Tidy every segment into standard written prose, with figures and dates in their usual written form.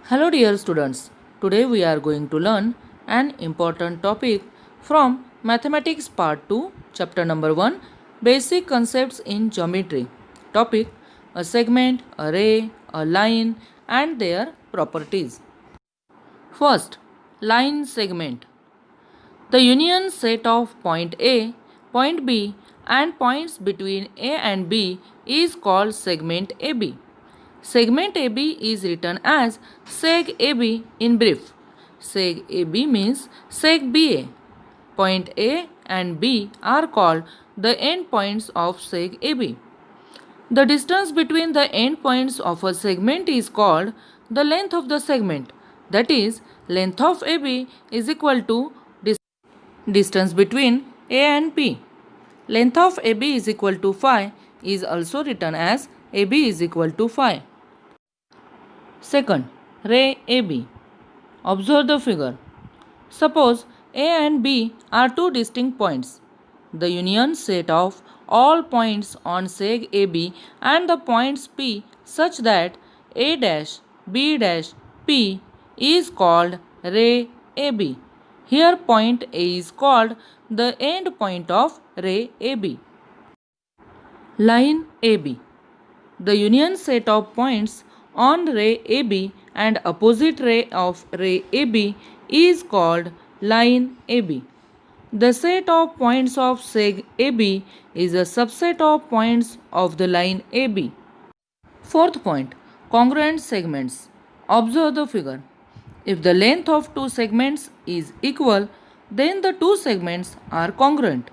Hello dear students, today we are going to learn an important topic from Mathematics Part 2, Chapter number 1, Basic Concepts in Geometry. Topic: a segment, a ray, a line and their properties. First, line segment. The union set of point A, point B and points between A and B is called segment AB. Segment AB is written as seg AB in brief. Seg AB means seg BA. Point A and B are called the endpoints of seg AB. The distance between the endpoints of a segment is called the length of the segment. That is, length of AB is equal to distance between A and P. Length of AB is equal to phi is also written as AB is equal to phi. Second, ray AB. Observe the figure. Suppose A and B are two distinct points. The union set of all points on seg AB and the points P such that A dash B dash P is called ray AB. Here point A is called the end point of ray AB. Line AB. The union set of points on ray AB and opposite ray of ray AB is called line AB. The set of points of seg AB is a subset of points of the line AB. Fourth point, congruent segments. Observe the figure. If the length of two segments is equal, then the two segments are congruent.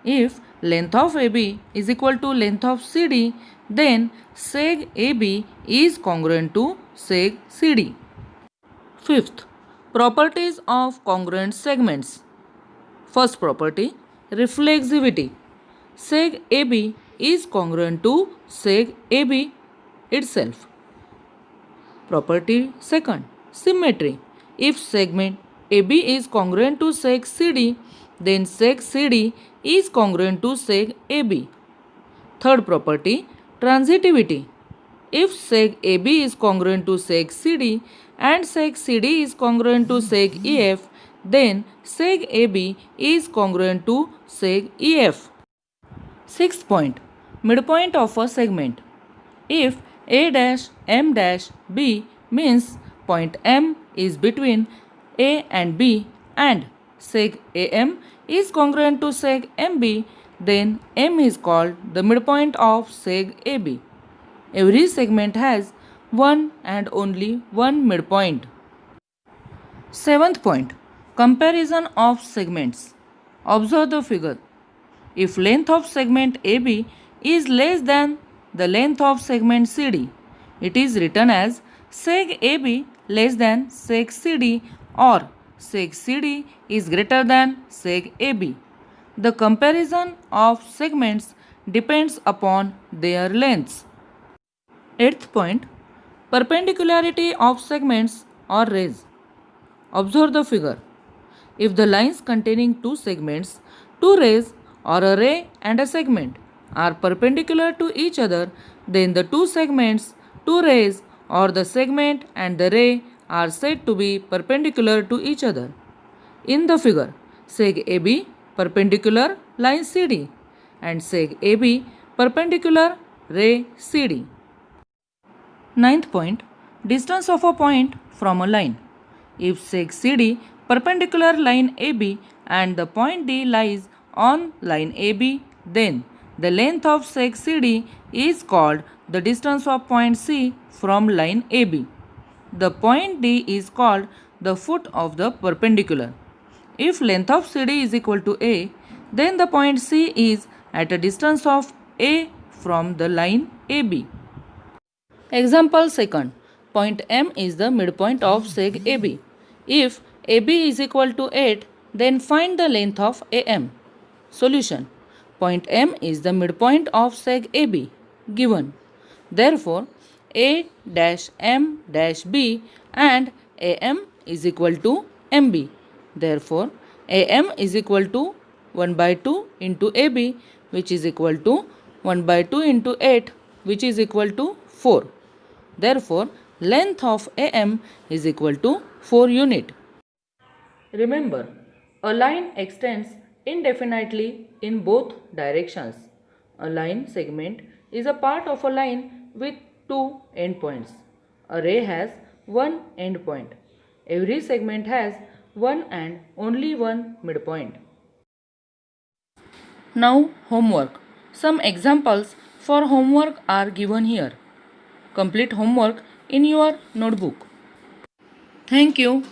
If length of AB is equal to length of CD, then seg AB is congruent to seg CD. Fifth, properties of congruent segments. First property, reflexivity. Seg AB is congruent to seg AB itself. Property second, symmetry. If segment AB is congruent to seg CD, then seg CD is congruent to seg AB. Third property, transitivity. If seg AB is congruent to seg CD and seg CD is congruent to seg EF, then seg AB is congruent to seg EF. Sixth point, midpoint of a segment. If A dash M dash B means point M is between A and B and seg AM is congruent to seg MB, then M is called the midpoint of seg AB. Every segment has one and only one midpoint. Seventh point, comparison of segments. Observe the figure. If length of segment AB is less than the length of segment CD, it is written as seg AB less than seg CD or seg CD is greater than seg AB. The comparison of segments depends upon their lengths. Eighth point, perpendicularity of segments or rays. Observe the figure. If the lines containing two segments, two rays or a ray and a segment are perpendicular to each other, then the two segments, two rays or the segment and the ray are said to be perpendicular to each other. In the figure, seg AB perpendicular line CD and seg AB perpendicular ray CD. Ninth point, distance of a point from a line. If seg CD perpendicular line AB and the point D lies on line AB, then the length of seg CD is called the distance of point C from line AB. The point D is called the foot of the perpendicular. If length of CD is equal to A, then the point C is at a distance of A from the line AB. Example second, point M is the midpoint of seg AB. If AB is equal to 8, then find the length of AM. Solution, point M is the midpoint of seg AB given. Therefore, A dash M dash B and AM is equal to MB. Therefore, AM is equal to 1 by 2 into AB, which is equal to 1 by 2 into 8, which is equal to 4. Therefore, length of AM is equal to 4 unit. Remember, a line extends indefinitely in both directions. A line segment is a part of a line with two endpoints. A ray has one endpoint. Every segment has one and only one midpoint. Now homework. Some examples for homework are given here. Complete homework in your notebook. Thank you.